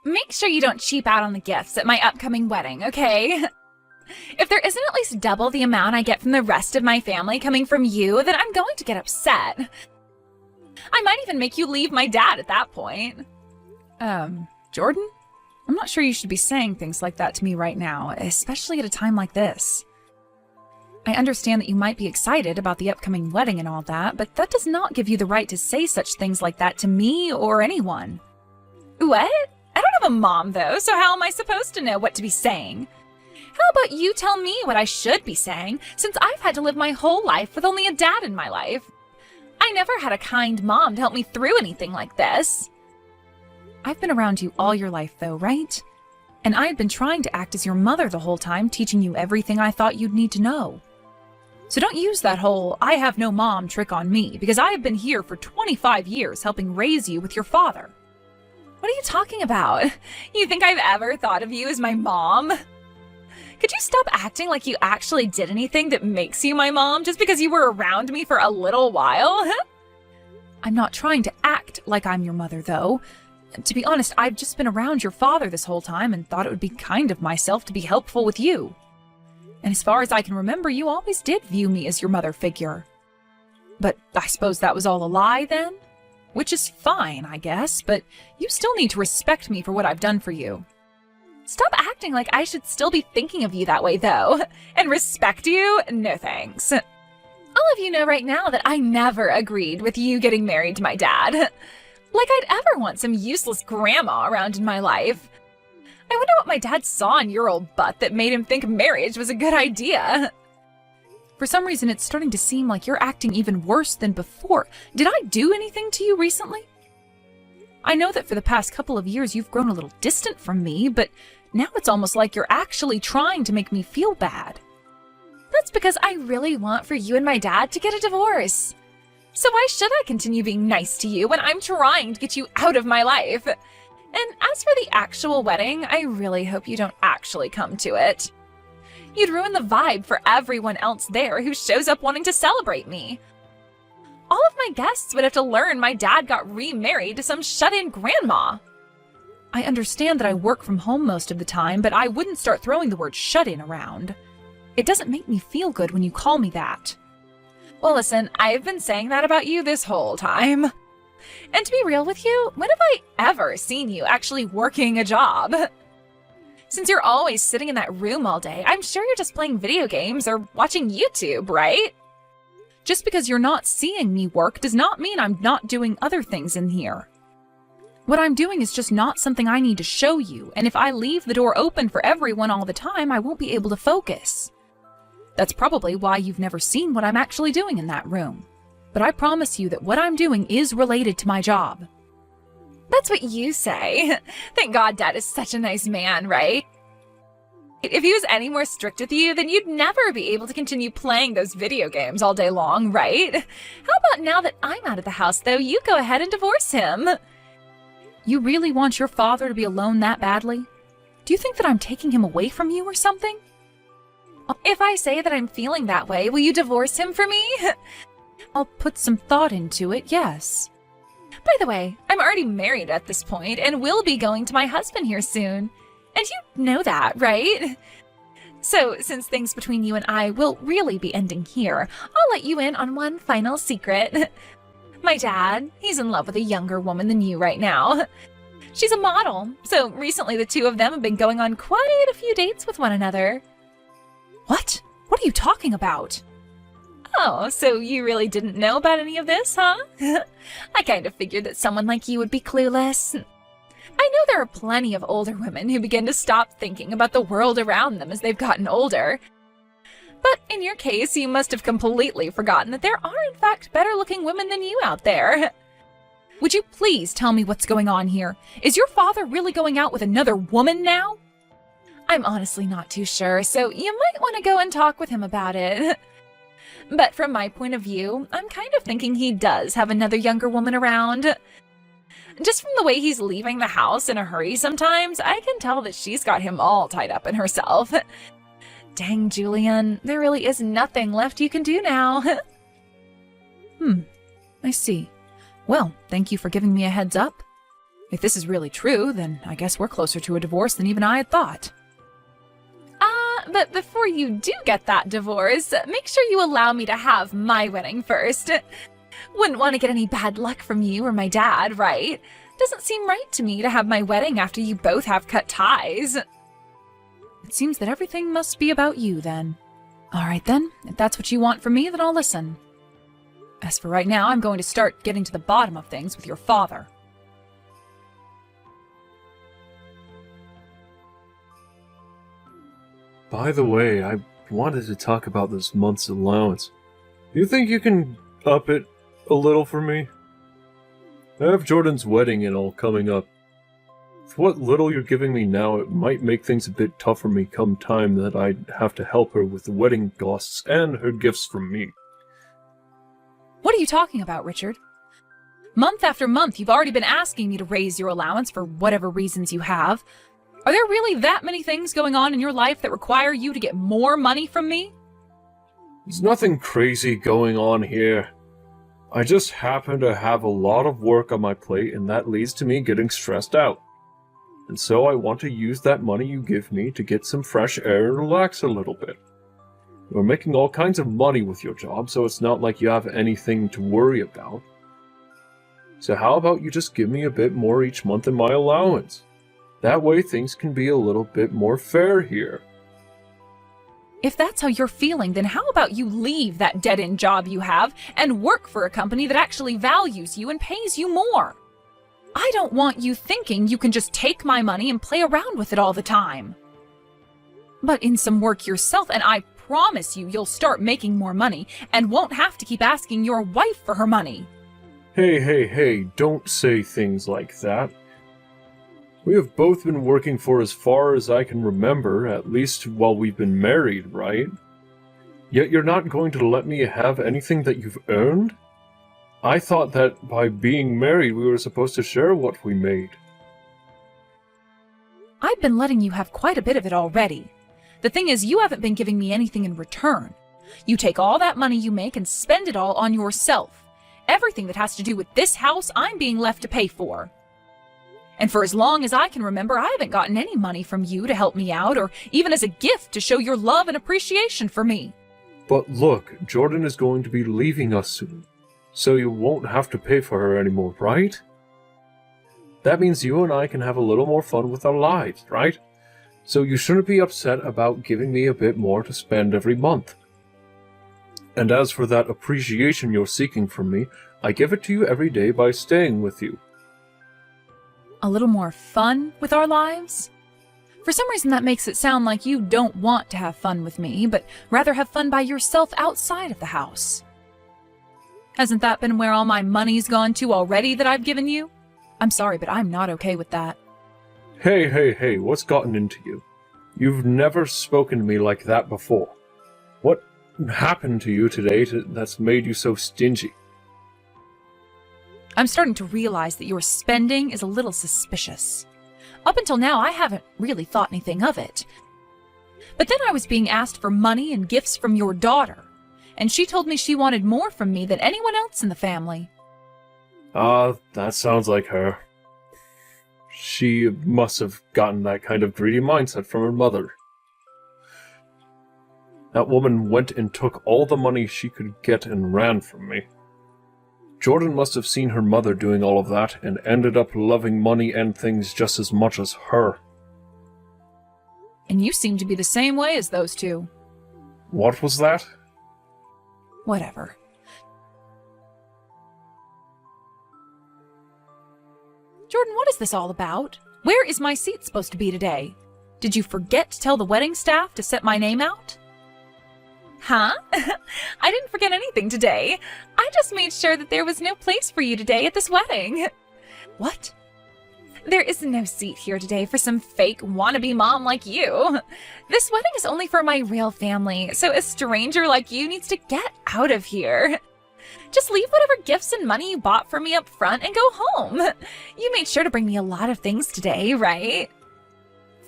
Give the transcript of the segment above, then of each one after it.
Make sure you don't cheap out on the gifts at my upcoming wedding, okay? If there isn't at least double the amount I get from the rest of my family coming from you, then I'm going to get upset. I might even make you leave my dad at that point. Jordan? I'm not sure you should be saying things like that to me right now, especially at a time like this. I understand that you might be excited about the upcoming wedding and all that, but that does not give you the right to say such things like that to me or anyone. What? I don't have a mom, though, so how am I supposed to know what to be saying? How about you tell me what I should be saying, since I've had to live my whole life with only a dad in my life? I never had a kind mom to help me through anything like this. I've been around you all your life, though, right? And I had been trying to act as your mother the whole time, teaching you everything I thought you'd need to know. So don't use that whole "I have no mom" trick on me, because I have been here for 25 years helping raise you with your father. What are you talking about? You think I've ever thought of you as my mom? Could you stop acting like you actually did anything that makes you my mom just because you were around me for a little while? I'm not trying to act like I'm your mother, though. To be honest, I've just been around your father this whole time and thought it would be kind of myself to be helpful with you. And as far as I can remember, you always did view me as your mother figure. But I suppose that was all a lie then? Which is fine, I guess, but you still need to respect me for what I've done for you. Stop acting like I should still be thinking of you that way, though. And respect you? No thanks. All of you know right now that I never agreed with you getting married to my dad. Like I'd ever want some useless grandma around in my life. I wonder what my dad saw in your old butt that made him think marriage was a good idea. For some reason, it's starting to seem like you're acting even worse than before. Did I do anything to you recently? I know that for the past couple of years you've grown a little distant from me, but now it's almost like you're actually trying to make me feel bad. That's because I really want for you and my dad to get a divorce. So why should I continue being nice to you when I'm trying to get you out of my life? And as for the actual wedding, I really hope you don't actually come to it. You'd ruin the vibe for everyone else there who shows up wanting to celebrate me. All of my guests would have to learn my dad got remarried to some shut-in grandma. I understand that I work from home most of the time, but I wouldn't start throwing the word shut-in around. It doesn't make me feel good when you call me that. Well, listen, I've been saying that about you this whole time. And to be real with you, when have I ever seen you actually working a job? Since you're always sitting in that room all day, I'm sure you're just playing video games or watching YouTube, right? Just because you're not seeing me work does not mean I'm not doing other things in here. What I'm doing is just not something I need to show you, and if I leave the door open for everyone all the time, I won't be able to focus. That's probably why you've never seen what I'm actually doing in that room. But I promise you that what I'm doing is related to my job. That's what you say. Thank God Dad is such a nice man, right? If he was any more strict with you, then you'd never be able to continue playing those video games all day long, right? How about now that I'm out of the house, though, you go ahead and divorce him? You really want your father to be alone that badly? Do you think that I'm taking him away from you or something? If I say that I'm feeling that way, will you divorce him for me? I'll put some thought into it, yes. By the way, I'm already married at this point and will be going to my husband here soon. And you know that, right? So, since things between you and I will really be ending here, I'll let you in on one final secret. My dad, he's in love with a younger woman than you right now. She's a model, so recently the two of them have been going on quite a few dates with one another. What? What are you talking about? Oh, so you really didn't know about any of this, huh? I kind of figured that someone like you would be clueless. I know there are plenty of older women who begin to stop thinking about the world around them as they've gotten older. But in your case, you must have completely forgotten that there are in fact better-looking women than you out there. Would you please tell me what's going on here? Is your father really going out with another woman now? I'm honestly not too sure, so you might want to go and talk with him about it. But from my point of view, I'm kind of thinking he does have another younger woman around. Just from the way he's leaving the house in a hurry sometimes, I can tell that she's got him all tied up in herself. Dang, Julian, there really is nothing left you can do now. I see. Well, thank you for giving me a heads up. If this is really true, then I guess we're closer to a divorce than even I had thought. But before you do get that divorce, make sure you allow me to have my wedding first. Wouldn't want to get any bad luck from you or my dad, right? Doesn't seem right to me to have my wedding after you both have cut ties. It seems that everything must be about you, then. All right, then. If that's what you want from me, then I'll listen. As for right now, I'm going to start getting to the bottom of things with your father. By the way, I wanted to talk about this month's allowance. Do you think you can up it a little for me? I have Jordan's wedding and all coming up. With what little you're giving me now, it might make things a bit tough for me come time that I'd have to help her with the wedding costs and her gifts from me. What are you talking about, Richard? Month after month, you've already been asking me to raise your allowance for whatever reasons you have. Are there really that many things going on in your life that require you to get more money from me? There's nothing crazy going on here. I just happen to have a lot of work on my plate, and that leads to me getting stressed out. And so I want to use that money you give me to get some fresh air and relax a little bit. You're making all kinds of money with your job, so it's not like you have anything to worry about. So how about you just give me a bit more each month in my allowance? That way things can be a little bit more fair here. If that's how you're feeling, then how about you leave that dead-end job you have and work for a company that actually values you and pays you more? I don't want you thinking you can just take my money and play around with it all the time. But in some work yourself, and I promise you'll start making more money and won't have to keep asking your wife for her money. Hey, don't say things like that. We have both been working for as far as I can remember, at least while we've been married, right? Yet you're not going to let me have anything that you've earned? I thought that by being married we were supposed to share what we made. I've been letting you have quite a bit of it already. The thing is, you haven't been giving me anything in return. You take all that money you make and spend it all on yourself. Everything that has to do with this house, I'm being left to pay for. And for as long as I can remember, I haven't gotten any money from you to help me out, or even as a gift to show your love and appreciation for me. But look, Jordan is going to be leaving us soon, so you won't have to pay for her anymore, right? That means you and I can have a little more fun with our lives, right? So you shouldn't be upset about giving me a bit more to spend every month. And as for that appreciation you're seeking from me, I give it to you every day by staying with you. A little more fun with our lives? For some reason that makes it sound like you don't want to have fun with me, but rather have fun by yourself outside of the house. Hasn't that been where all my money's gone to already that I've given you? I'm sorry, but I'm not okay with that. Hey, what's gotten into you? You've never spoken to me like that before. What happened to you today that's made you so stingy? I'm starting to realize that your spending is a little suspicious. Up until now, I haven't really thought anything of it. But then I was being asked for money and gifts from your daughter, and she told me she wanted more from me than anyone else in the family. That sounds like her. She must have gotten that kind of greedy mindset from her mother. That woman went and took all the money she could get and ran from me. Jordan must have seen her mother doing all of that and ended up loving money and things just as much as her. And you seem to be the same way as those two. What was that? Whatever. Jordan, what is this all about? Where is my seat supposed to be today? Did you forget to tell the wedding staff to set my name out? Huh? I didn't forget anything today. I just made sure that there was no place for you today at this wedding. What? There is no seat here today for some fake wannabe mom like you. This wedding is only for my real family, so a stranger like you needs to get out of here. Just leave whatever gifts and money you bought for me up front and go home. You made sure to bring me a lot of things today, right?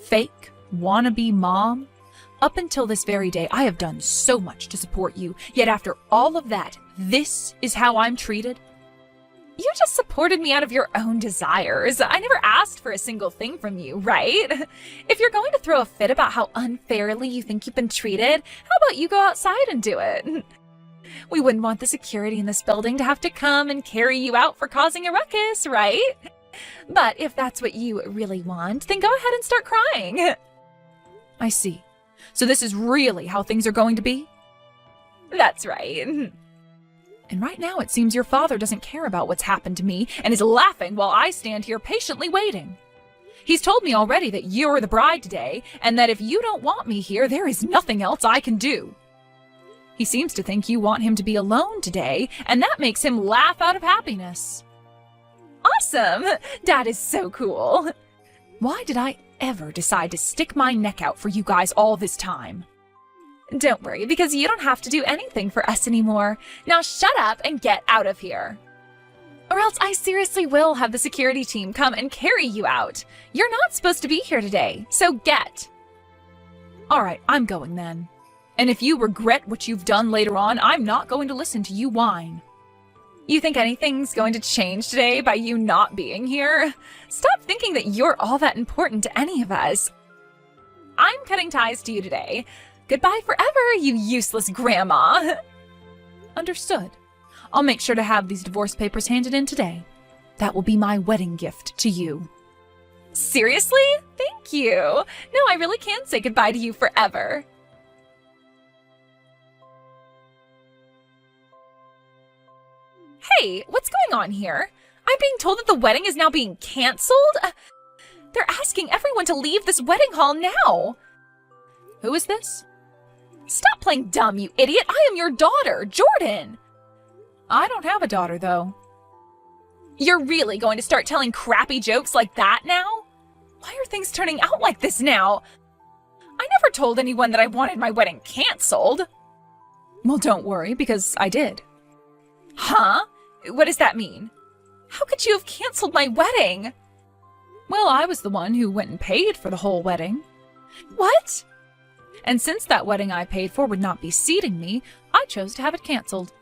Fake wannabe mom? Up until this very day, I have done so much to support you, yet after all of that, this is how I'm treated? You just supported me out of your own desires. I never asked for a single thing from you, right? If you're going to throw a fit about how unfairly you think you've been treated, how about you go outside and do it? We wouldn't want the security in this building to have to come and carry you out for causing a ruckus, right? But if that's what you really want, then go ahead and start crying. I see. So this is really how things are going to be? That's right. And right now it seems your father doesn't care about what's happened to me and is laughing while I stand here patiently waiting. He's told me already that you're the bride today, and that if you don't want me here, there is nothing else I can do. He seems to think you want him to be alone today, and that makes him laugh out of happiness. Awesome! Dad is so cool. Why did I ever decide to stick my neck out for you guys all this time? Don't worry, because you don't have to do anything for us anymore. Now shut up and get out of here. Or else I seriously will have the security team come and carry you out. You're not supposed to be here today, so get. All right, I'm going then. And if you regret what you've done later on, I'm not going to listen to you whine. You think anything's going to change today by you not being here? Stop thinking that you're all that important to any of us. I'm cutting ties to you today. Goodbye forever, you useless grandma. Understood. I'll make sure to have these divorce papers handed in today. That will be my wedding gift to you. Seriously? Thank you. No, I really can't say goodbye to you forever. Hey, what's going on here? I'm being told that the wedding is now being canceled? They're asking everyone to leave this wedding hall now. Who is this? Stop playing dumb, you idiot! I am your daughter, Jordan! I don't have a daughter, though. You're really going to start telling crappy jokes like that now? Why are things turning out like this now? I never told anyone that I wanted my wedding canceled. Well, don't worry, because I did. Huh? What does that mean? How could you have canceled my wedding? Well, I was the one who went and paid for the whole wedding. What? And since that wedding I paid for would not be seating me, I chose to have it canceled.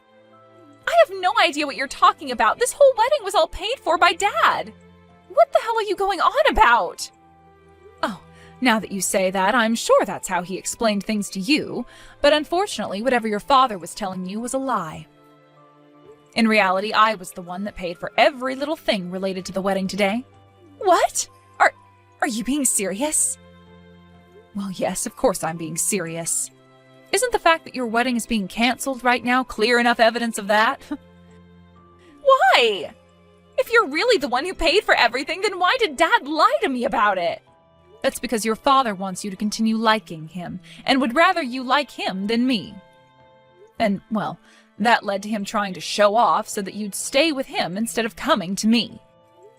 I have no idea what you're talking about. This whole wedding was all paid for by Dad. What the hell are you going on about? Oh, now that you say that, I'm sure that's how he explained things to you, but unfortunately, whatever your father was telling you was a lie. In reality, I was the one that paid for every little thing related to the wedding today. What? Are you being serious? Well, yes, of course I'm being serious. Isn't the fact that your wedding is being canceled right now clear enough evidence of that? Why? If you're really the one who paid for everything, then why did Dad lie to me about it? That's because your father wants you to continue liking him, and would rather you like him than me. And, well, that led to him trying to show off so that you'd stay with him instead of coming to me.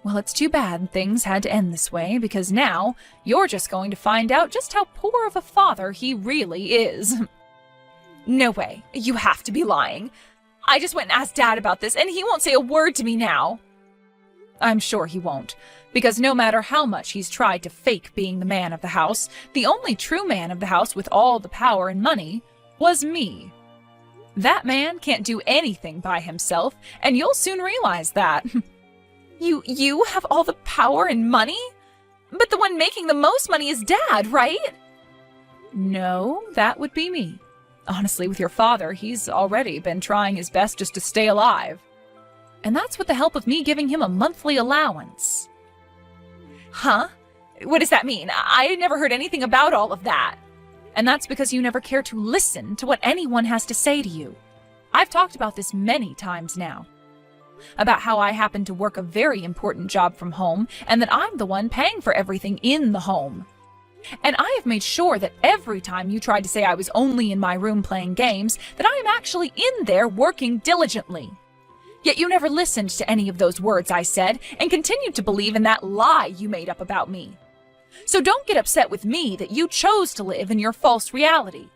Well, it's too bad things had to end this way, because now you're just going to find out just how poor of a father he really is. No way. You have to be lying. I just went and asked Dad about this, and he won't say a word to me now. I'm sure he won't, because no matter how much he's tried to fake being the man of the house, the only true man of the house with all the power and money was me. That man can't do anything by himself, and you'll soon realize that. You have all the power and money? But the one making the most money is Dad, right? No, that would be me. Honestly, with your father, he's already been trying his best just to stay alive. And that's with the help of me giving him a monthly allowance. Huh? What does that mean? I never heard anything about all of that. And that's because you never care to listen to what anyone has to say to you. I've talked about this many times now. About how I happen to work a very important job from home, and that I'm the one paying for everything in the home. And I have made sure that every time you tried to say I was only in my room playing games, that I am actually in there working diligently. Yet you never listened to any of those words I said, and continued to believe in that lie you made up about me. So don't get upset with me that you chose to live in your false reality.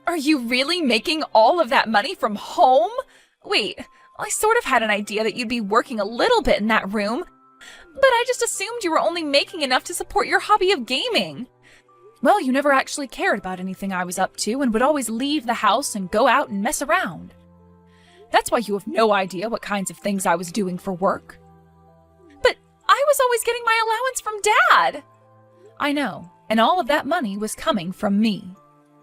Are you really making all of that money from home? Wait, I sort of had an idea that you'd be working a little bit in that room, but I just assumed you were only making enough to support your hobby of gaming. Well, you never actually cared about anything I was up to and would always leave the house and go out and mess around. That's why you have no idea what kinds of things I was doing for work. But I was always getting my allowance from Dad. I know, and all of that money was coming from me.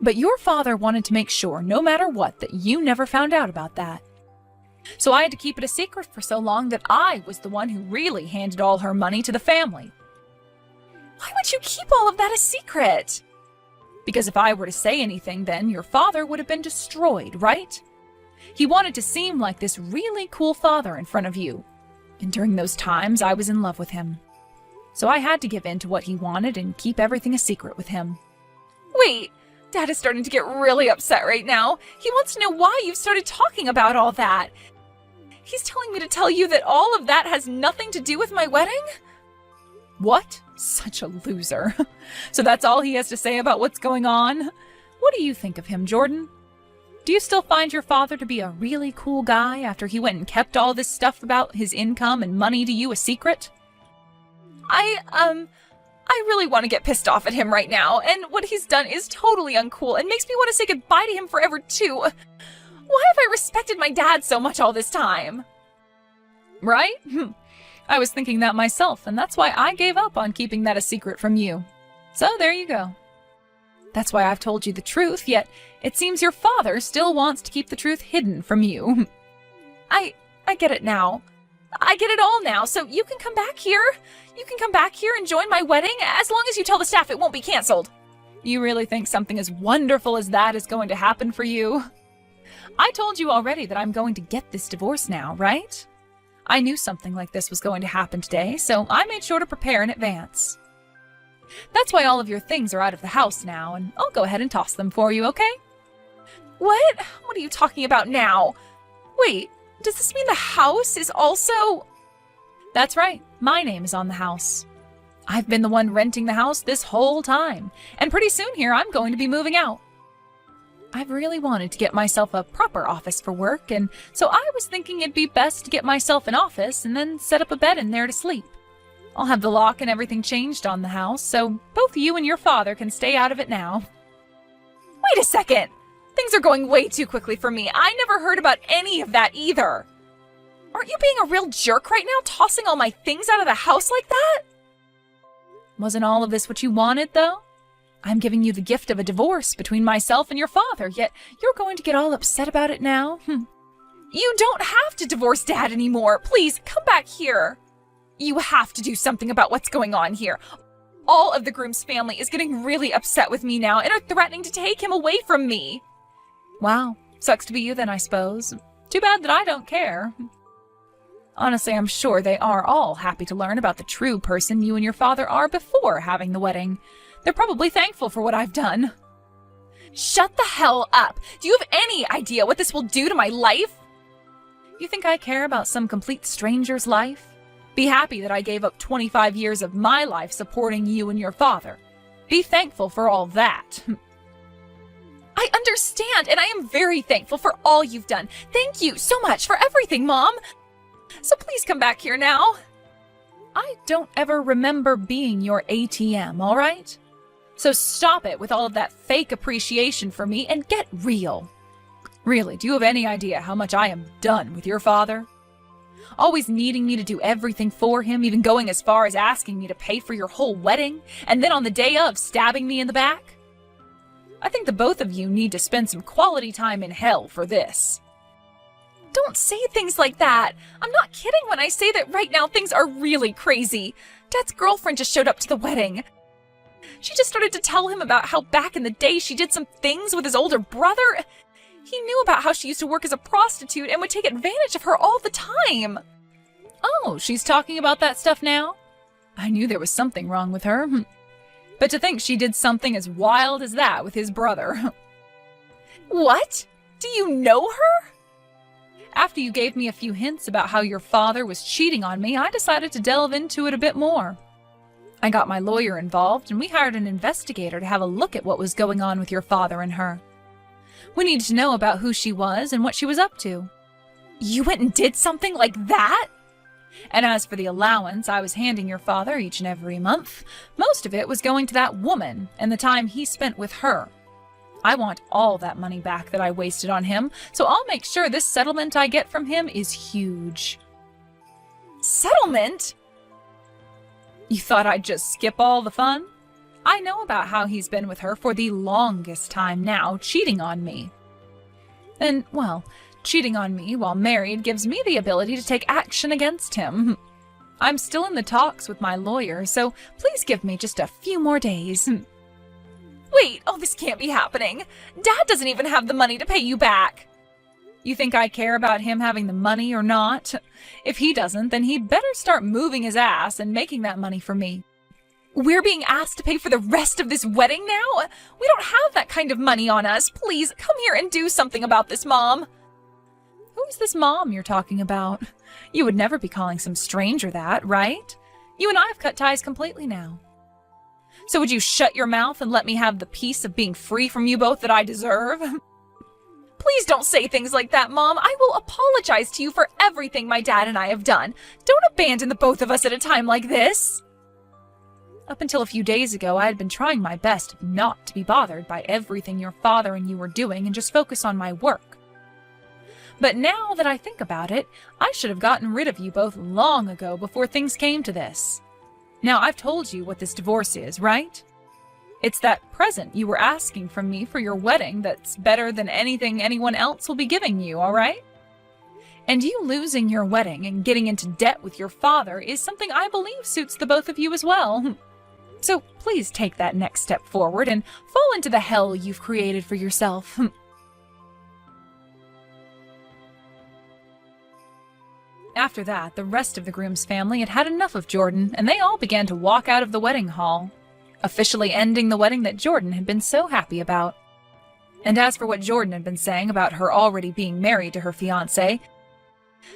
But your father wanted to make sure, no matter what, that you never found out about that. So I had to keep it a secret for so long that I was the one who really handed all her money to the family. Why would you keep all of that a secret? Because if I were to say anything, then your father would have been destroyed, right? He wanted to seem like this really cool father in front of you. And during those times, I was in love with him. So I had to give in to what he wanted and keep everything a secret with him. Wait, Dad is starting to get really upset right now. He wants to know why you've started talking about all that. He's telling me to tell you that all of that has nothing to do with my wedding? What? Such a loser. So that's all he has to say about what's going on? What do you think of him, Jordan? Do you still find your father to be a really cool guy after he went and kept all this stuff about his income and money to you a secret? I really want to get pissed off at him right now, and what he's done is totally uncool and makes me want to say goodbye to him forever too. Why have I respected my dad so much all this time? Right? I was thinking that myself, and that's why I gave up on keeping that a secret from you. So there you go. That's why I've told you the truth, yet it seems your father still wants to keep the truth hidden from you. I get it now. I get it all now, so you can come back here. You can come back here and join my wedding, as long as you tell the staff it won't be canceled. You really think something as wonderful as that is going to happen for you? I told you already that I'm going to get this divorce now, right? I knew something like this was going to happen today, so I made sure to prepare in advance. That's why all of your things are out of the house now, and I'll go ahead and toss them for you, okay? What? What are you talking about now? Wait, does this mean the house is also... That's right. My name is on the house. I've been the one renting the house this whole time, and pretty soon here I'm going to be moving out. I've really wanted to get myself a proper office for work, and so I was thinking it'd be best to get myself an office and then set up a bed in there to sleep. I'll have the lock and everything changed on the house, so both you and your father can stay out of it now. Wait a second! Things are going way too quickly for me. I never heard about any of that either. Aren't you being a real jerk right now, tossing all my things out of the house like that? Wasn't all of this what you wanted, though? I'm giving you the gift of a divorce between myself and your father, yet you're going to get all upset about it now? You don't have to divorce Dad anymore. Please, come back here. You have to do something about what's going on here. All of the groom's family is getting really upset with me now and are threatening to take him away from me. Wow, sucks to be you then, I suppose. Too bad that I don't care. Honestly, I'm sure they are all happy to learn about the true person you and your father are before having the wedding. They're probably thankful for what I've done. Shut the hell up! Do you have any idea what this will do to my life? You think I care about some complete stranger's life? Be happy that I gave up 25 years of my life supporting you and your father. Be thankful for all that. I understand, and I am very thankful for all you've done. Thank you so much for everything, Mom. So please come back here now. I don't ever remember being your ATM, all right? So stop it with all of that fake appreciation for me and get real. Really, do you have any idea how much I am done with your father? Always needing me to do everything for him, even going as far as asking me to pay for your whole wedding, and then on the day of stabbing me in the back? I think the both of you need to spend some quality time in hell for this. Don't say things like that. I'm not kidding when I say that right now things are really crazy. Dad's girlfriend just showed up to the wedding. She just started to tell him about how back in the day she did some things with his older brother. He knew about how she used to work as a prostitute and would take advantage of her all the time. Oh, she's talking about that stuff now? I knew there was something wrong with her. But to think she did something as wild as that with his brother. What? Do you know her? After you gave me a few hints about how your father was cheating on me, I decided to delve into it a bit more. I got my lawyer involved, and we hired an investigator to have a look at what was going on with your father and her. We needed to know about who she was and what she was up to. You went and did something like that? And as for the allowance I was handing your father each and every month, most of it was going to that woman and the time he spent with her. I want all that money back that I wasted on him, so I'll make sure this settlement I get from him is huge. Settlement? You thought I'd just skip all the fun? I know about how he's been with her for the longest time now, cheating on me. And, well, cheating on me while married gives me the ability to take action against him. I'm still in the talks with my lawyer, so please give me just a few more days. Wait, this can't be happening. Dad doesn't even have the money to pay you back. You think I care about him having the money or not? If he doesn't, then he'd better start moving his ass and making that money for me. We're being asked to pay for the rest of this wedding now? We don't have that kind of money on us. Please, come here and do something about this, Mom. Who's this mom you're talking about? You would never be calling some stranger that, right? You and I have cut ties completely now. So would you shut your mouth and let me have the peace of being free from you both that I deserve? Please don't say things like that, Mom. I will apologize to you for everything my dad and I have done. Don't abandon the both of us at a time like this. Up until a few days ago, I had been trying my best not to be bothered by everything your father and you were doing and just focus on my work. But now that I think about it, I should have gotten rid of you both long ago before things came to this. Now, I've told you what this divorce is, right? It's that present you were asking from me for your wedding that's better than anything anyone else will be giving you, all right? And you losing your wedding and getting into debt with your father is something I believe suits the both of you as well. So please take that next step forward and fall into the hell you've created for yourself. After that, the rest of the groom's family had had enough of Jordan, and they all began to walk out of the wedding hall, officially ending the wedding that Jordan had been so happy about. And as for what Jordan had been saying about her already being married to her fiancé,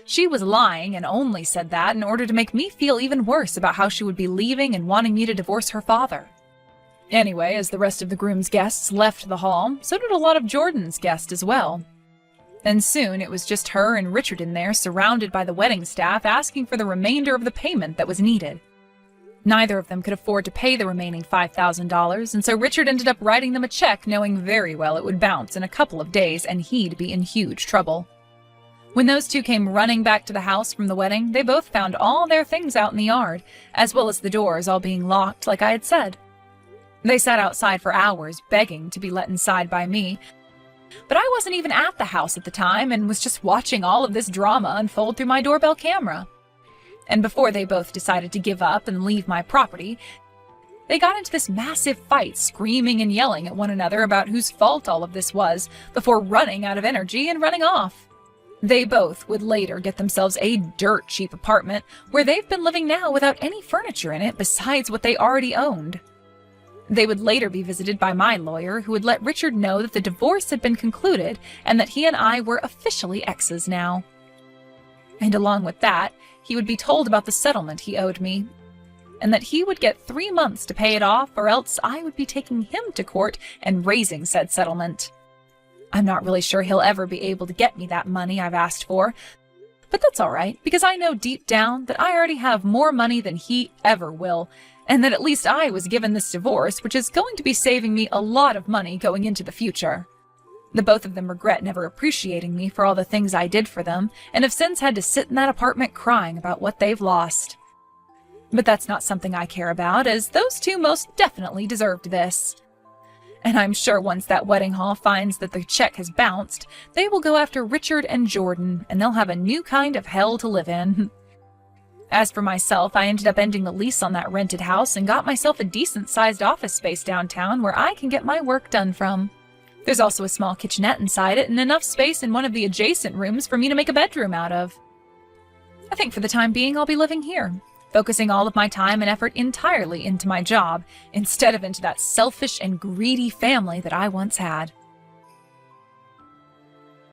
she was lying and only said that in order to make me feel even worse about how she would be leaving and wanting me to divorce her father. Anyway, as the rest of the groom's guests left the hall, so did a lot of Jordan's guests as well. And soon it was just her and Richard in there, surrounded by the wedding staff, asking for the remainder of the payment that was needed. Neither of them could afford to pay the remaining $5,000, and so Richard ended up writing them a check, knowing very well it would bounce in a couple of days and he'd be in huge trouble. When those two came running back to the house from the wedding, they both found all their things out in the yard, as well as the doors all being locked like I had said. They sat outside for hours, begging to be let inside by me, but I wasn't even at the house at the time and was just watching all of this drama unfold through my doorbell camera. And before they both decided to give up and leave my property, they got into this massive fight, screaming and yelling at one another about whose fault all of this was, before running out of energy and running off. They both would later get themselves a dirt cheap apartment where they've been living now without any furniture in it besides what they already owned. They would later be visited by my lawyer, who would let Richard know that the divorce had been concluded and that he and I were officially exes now. And along with that, he would be told about the settlement he owed me, and that he would get 3 months to pay it off, or else I would be taking him to court and raising said settlement. I'm not really sure he'll ever be able to get me that money I've asked for, but that's all right, because I know deep down that I already have more money than he ever will, and that at least I was given this divorce, which is going to be saving me a lot of money going into the future. The both of them regret never appreciating me for all the things I did for them, and have since had to sit in that apartment crying about what they've lost. But that's not something I care about, as those two most definitely deserved this. And I'm sure once that wedding hall finds that the check has bounced, they will go after Richard and Jordan, and they'll have a new kind of hell to live in. As for myself, I ended up ending the lease on that rented house and got myself a decent-sized office space downtown where I can get my work done from. There's also a small kitchenette inside it and enough space in one of the adjacent rooms for me to make a bedroom out of. I think for the time being I'll be living here, focusing all of my time and effort entirely into my job, instead of into that selfish and greedy family that I once had.